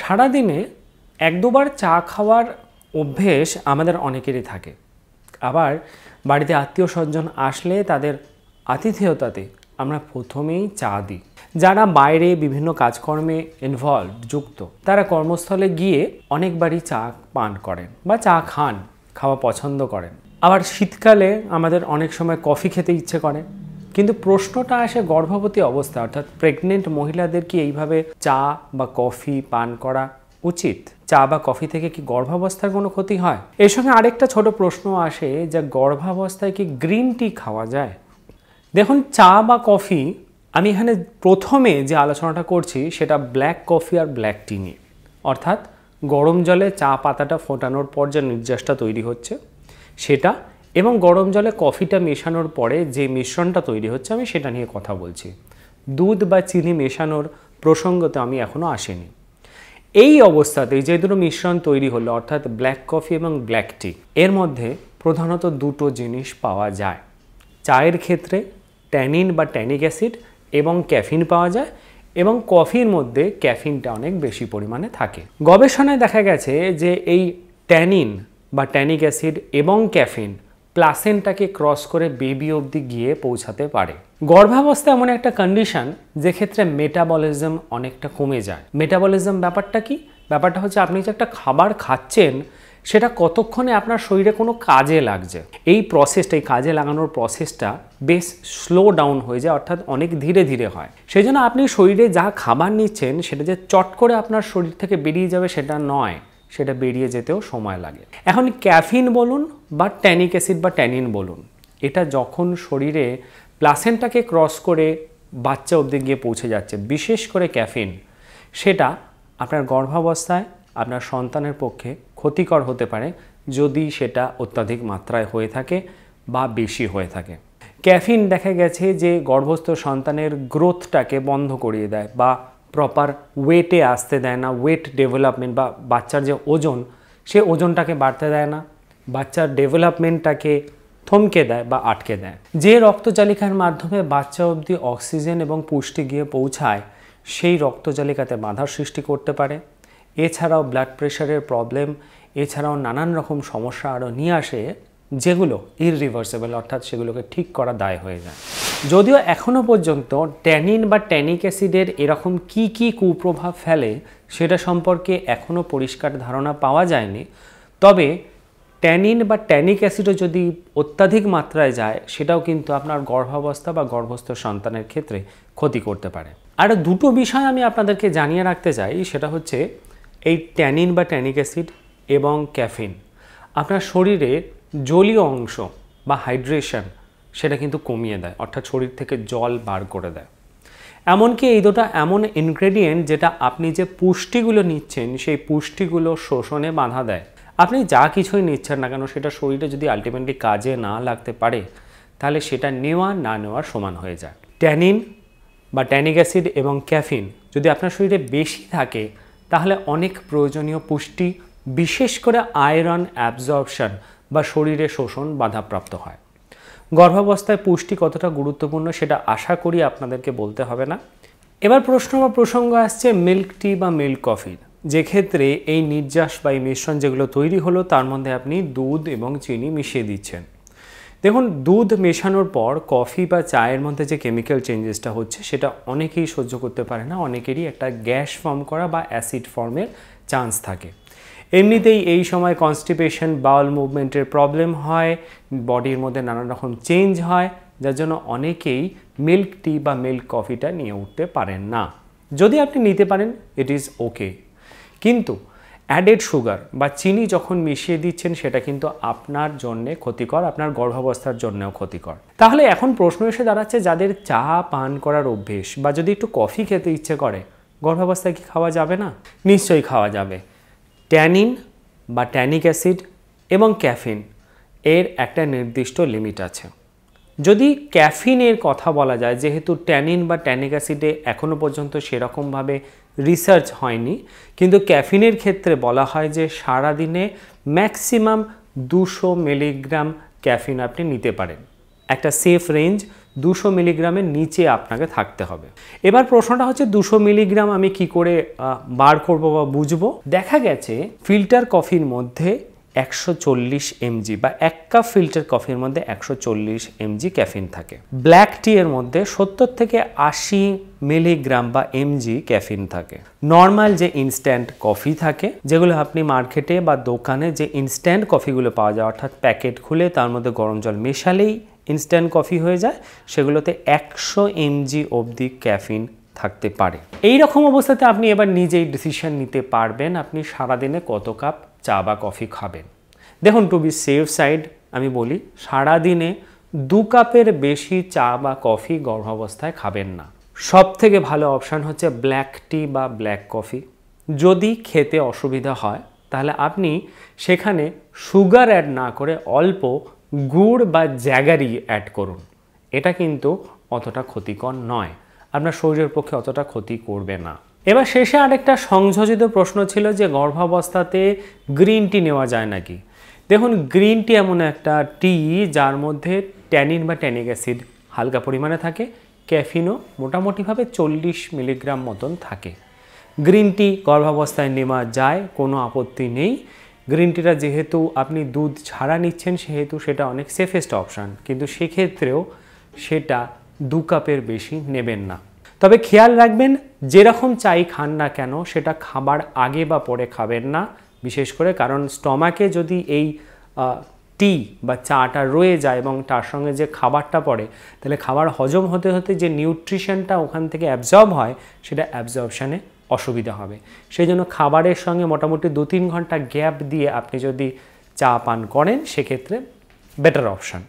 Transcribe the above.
সারাদিনে এক দুবার চা খাওয়ার অভ্যেস আমাদের অনেকেরই থাকে। আবার বাড়িতে আত্মীয় স্বজন আসলে তাদের আতিথেয়তাতে আমরা প্রথমেই চা দিই। যারা বাইরে বিভিন্ন কাজকর্মে যুক্ত তারা কর্মস্থলে গিয়ে অনেকবারই চা পান করেন বা চা খাওয়া পছন্দ করেন। আবার শীতকালে আমাদের অনেক সময় কফি খেতে ইচ্ছে করে। কিন্তু প্রশ্নটা আসে গর্ভবতী অবস্থা অর্থাৎ প্রেগনেন্ট মহিলাদের কি এইভাবে চা বা কফি পান করা উচিত? চা বা কফি থেকে কি গর্ভাবস্থার কোনো ক্ষতি হয়? এর সঙ্গে আরেকটা ছোট প্রশ্ন আসে যে গর্ভাবস্থায় কি গ্রিন টি খাওয়া যায়? দেখুন, চা বা কফি, আমি এখানে প্রথমে যে আলোচনাটা করছি সেটা ব্ল্যাক কফি আর ব্ল্যাক টি নিয়ে। অর্থাৎ গরম জলে চা পাতাটা ফোটানোর পর যে নির্যাসটা তৈরি হচ্ছে সেটা, এবং গরম জলে কফিটা মেশানোর পরে যে মিশ্রণটা তৈরি হচ্ছে আমি সেটা নিয়ে কথা বলছি। দুধ বা চিনি মেশানোর প্রসঙ্গতে আমি এখনও আসিনি। এই অবস্থাতেই যে দুটো মিশ্রণ তৈরি হলো অর্থাৎ ব্ল্যাক কফি এবং ব্ল্যাক টি, এর মধ্যে প্রধানত দুটো জিনিস পাওয়া যায়। চায়ের ক্ষেত্রে ট্যানিন বা ট্যানিক অ্যাসিড এবং ক্যাফিন পাওয়া যায়, এবং কফির মধ্যে ক্যাফিনটা অনেক বেশি পরিমাণে থাকে। গবেষণায় দেখা গেছে যে এই ট্যানিন বা ট্যানিক অ্যাসিড এবং ক্যাফিন প্লাসেন্টাকে ক্রস করে বেবি অবধি গিয়ে পৌঁছাতে পারে। গর্ভাবস্থা এমন একটা কন্ডিশন যে ক্ষেত্রে মেটাবলিজম অনেকটা কমে যায়। মেটাবলিজম ব্যাপারটা কি? ব্যাপারটা হচ্ছে আপনি যে একটা খাবার খাচ্ছেন সেটা কতক্ষণে আপনার শরীরে কোনো কাজে লাগছে। এই প্রসেসটা, এই কাজে লাগানোর প্রসেসটা বেশ স্লো ডাউন হয়ে যায়, অর্থাৎ অনেক ধীরে ধীরে হয়। সেই জন্য আপনি শরীরে যা খাবার নিচ্ছেন সেটা যে চট করে আপনার শরীর থেকে বেরিয়ে যাবে সেটা নয়, সেটা বেরিয়ে যেতেও সময় লাগে। এখন ক্যাফিন বলুন বা ট্যানিক অ্যাসিড বা ট্যানিন বলুন, এটা যখন শরীরে প্লাসেন্টাকে ক্রস করে বাচ্চা অবধি গিয়ে পৌঁছে যাচ্ছে, বিশেষ করে ক্যাফিন, সেটা আপনার গর্ভাবস্থায় আপনার সন্তানের পক্ষে ক্ষতিকর হতে পারে যদি সেটা অত্যাধিক মাত্রায় হয়ে থাকে বা বেশি হয়ে থাকে। ক্যাফিন দেখা গেছে যে গর্ভস্থ সন্তানের গ্রোথটাকে বন্ধ করিয়ে দেয় বা প্রপার ওয়েটে আসতে দেয় না, ওয়েট ডেভেলপমেন্ট বা বাচ্চার যে ওজন সে ওজনটাকে বাড়তে দেয় না, বাচ্চার ডেভেলপমেন্টটাকে থমকে দেয় বা আটকে দেয়। যে রক্তচালিকার মাধ্যমে বাচ্চা অবধি অক্সিজেন এবং পুষ্টি গিয়ে পৌঁছায় সেই রক্তচালিকাতে বাধার সৃষ্টি করতে পারে। এছাড়াও ব্লাড প্রেশারের প্রবলেম, এছাড়াও নানান রকম সমস্যা আরও নিয়ে আসে যেগুলো ইররিভার্সেবল, অর্থাৎ সেগুলোকে ঠিক করা দায় হয়ে যায়। যদিও এখনও পর্যন্ত ট্যানিন বা ট্যানিক অ্যাসিডের এরকম কি কি কুপ্রভাব ফেলে সেটা সম্পর্কে এখনও পরিষ্কার ধারণা পাওয়া যায়নি, তবে ট্যানিন বা ট্যানিক অ্যাসিডও যদি অত্যাধিক মাত্রায় যায় সেটাও কিন্তু আপনার গর্ভাবস্থা বা গর্ভস্থ সন্তানের ক্ষেত্রে ক্ষতি করতে পারে। আর দুটো বিষয় আমি আপনাদেরকে জানিয়ে রাখতে চাই, সেটা হচ্ছে এই ট্যানিন বা ট্যানিক অ্যাসিড এবং ক্যাফিন আপনার শরীরে জলীয় অংশ বা হাইড্রেশন সেটা কিন্তু কমিয়ে দেয়, অর্থাৎ শরীর থেকে জল বার করে দেয়। এমনকি এই দুটো এমন ইনগ্রেডিয়েন্ট যেটা আপনি যে পুষ্টিগুলো নিচ্ছেন সেই পুষ্টিগুলো শোষণে বাধা দেয়। আপনি যা কিছুই নিচ্ছেন না কেন সেটা শরীরে যদি আলটিমেটলি কাজে না লাগতে পারে তাহলে সেটা নেওয়া না নেওয়ার সমান হয়ে যায়। ট্যানিন বা ট্যানিক অ্যাসিড এবং ক্যাফিন যদি আপনার শরীরে বেশি থাকে তাহলে অনেক প্রয়োজনীয় পুষ্টি, বিশেষ করে আয়রন অ্যাবজর্পশন বা শরীরে শোষণ বাধাপ্রাপ্ত হয়। গর্ভাবস্থায় পুষ্টি কতটা গুরুত্বপূর্ণ সেটা আশা করি আপনাদেরকে বলতে হবে না। এবার প্রশ্ন বা প্রসঙ্গ আসছে মিল্ক টি বা মিল্ক কফির, যে ক্ষেত্রে এই নির্যাস বা এই মিশ্রণ যেগুলো তৈরি হলো তার মধ্যে আপনি দুধ এবং চিনি মিশিয়ে দিচ্ছেন। দেখুন, দুধ মেশানোর পর কফি বা চায়ের মধ্যে যে কেমিক্যাল চেঞ্জেসটা হচ্ছে সেটা অনেকেই সহ্য করতে পারে না, অনেকেরই একটা গ্যাস ফর্ম করা বা অ্যাসিড ফর্মের চান্স থাকে। এমনিতেই এই সময় কনস্টিপেশন, বাউল মুভমেন্টের প্রবলেম হয়, বডির মধ্যে নানান রকম চেঞ্জ হয়, যার জন্য অনেকেই মিল্ক টি বা মিল্ক কফিটা নিয়ে উঠতে পারেন না। যদি আপনি নিতে পারেন ইট ইজ ওকে, কিন্তু অ্যাডেড সুগার বা চিনি যখন মিশিয়ে দিচ্ছেন সেটা কিন্তু আপনার জন্যে ক্ষতিকর, আপনার গর্ভাবস্থার জন্যেও ক্ষতিকর। তাহলে এখন প্রশ্ন এসে দাঁড়াচ্ছে, যাদের চা পান করার অভ্যেস বা যদি একটু কফি খেতে ইচ্ছে করে গর্ভাবস্থায় কি খাওয়া যাবে না? নিশ্চয়ই খাওয়া যাবে। ট্যানিন বা ট্যানিক অ্যাসিড এবং ক্যাফিন এর একটা নির্দিষ্ট লিমিট আছে। যদি ক্যাফিনের কথা বলা যায়, যেহেতু ট্যানিন বা ট্যানিক অ্যাসিডে এখনও পর্যন্ত সেরকমভাবে রিসার্চ হয়নি, কিন্তু ক্যাফিনের ক্ষেত্রে বলা হয় যে সারাদিনে ম্যাক্সিমাম 200 মিলিগ্রাম ক্যাফিন আপনি নিতে পারেন। একটা সেফ রেঞ্জ 200 মিলিগ্রামের নিচে আপনাকে থাকতে হবে। এবার প্রশ্নটা হচ্ছে 200 মিলিগ্রাম আমি কি করে বার করব বা বুঝবো? দেখা গেছে ফিল্টার কফির মধ্যে 140 mg বা 1 কাপ ফিল্টার কফির মধ্যে 140 mg ক্যাফিন থাকে। ব্ল্যাক টি এর মধ্যে 70 থেকে 80 মিলিগ্রাম বা mg ক্যাফিন থাকে। নর্মাল যে ইনস্ট্যান্ট কফি থাকে, যেগুলো আপনি মার্কেটে বা দোকানে যে ইনস্ট্যান্ট কফিগুলো পাওয়া যায়, অর্থাৎ প্যাকেট খুলে তার মধ্যে গরম জল মেশালেই ইনস্ট্যান্ট কফি হয়ে যায়, সেগুলোতে 100 mg অবধি ক্যাফিন থাকতে পারে। এই রকম অবস্থাতে আপনি এবার নিজেই ডিসিশন নিতে পারবেন আপনি সারাদিনে কত কাপ চা বা কফি খাবেন। দেখুন, টু বি সেফ সাইড আমি বলি, সারাদিনে 2 কাপের বেশি চা বা কফি গর্ভাবস্থায় খাবেন না। সব থেকে ভালো অপশান হচ্ছে ব্ল্যাক টি বা ব্ল্যাক কফি। যদি খেতে অসুবিধা হয় তাহলে আপনি সেখানে সুগার অ্যাড না করে অল্প গুড় বা জ্যাগারি অ্যাড করুন। এটা কিন্তু অতটা ক্ষতিকর নয়, আপনার শরীরের পক্ষে অতটা ক্ষতি করবে না। এবার শেষে আরেকটা সংযোজিত প্রশ্ন ছিল যে গর্ভাবস্থাতে গ্রিন টি নেওয়া যায় নাকি। দেখুন, গ্রিন টি এমন একটা টি যার মধ্যে ট্যানিন বা ট্যানিক অ্যাসিড হালকা পরিমাণে থাকে, ক্যাফিনও মোটামুটিভাবে 40 মিলিগ্রাম মতন থাকে। গ্রিন টি গর্ভাবস্থায় নেওয়া যায়, কোনো আপত্তি নেই। গ্রিন টিটা যেহেতু আপনি দুধ ছাড়া নিচ্ছেন সেহেতু সেটা অনেক সেফেস্ট অপশান, কিন্তু সেক্ষেত্রেও সেটা 2 কাপের বেশি নেবেন না। তবে খেয়াল রাখবেন, যেরকম চাই খান না কেন সেটা খাবার আগে বা পরে খাবেন না, বিশেষ করে কারণ স্টমাকে যদি এই টি বা চাটা রয়ে যায় এবং তার সঙ্গে যে খাবারটা পড়ে, তাহলে খাবার হজম হতে হতে যে নিউট্রিশনটা ওখান থেকে অ্যাবজর্ব হয় সেটা অ্যাবজর্বশানে অসুবিধা হবে। সেই জন্য খাবারের সঙ্গে মোটামুটি 2-3 ঘন্টা গ্যাপ দিয়ে আপনি যদি চা পান করেন সেক্ষেত্রে বেটার অপশান।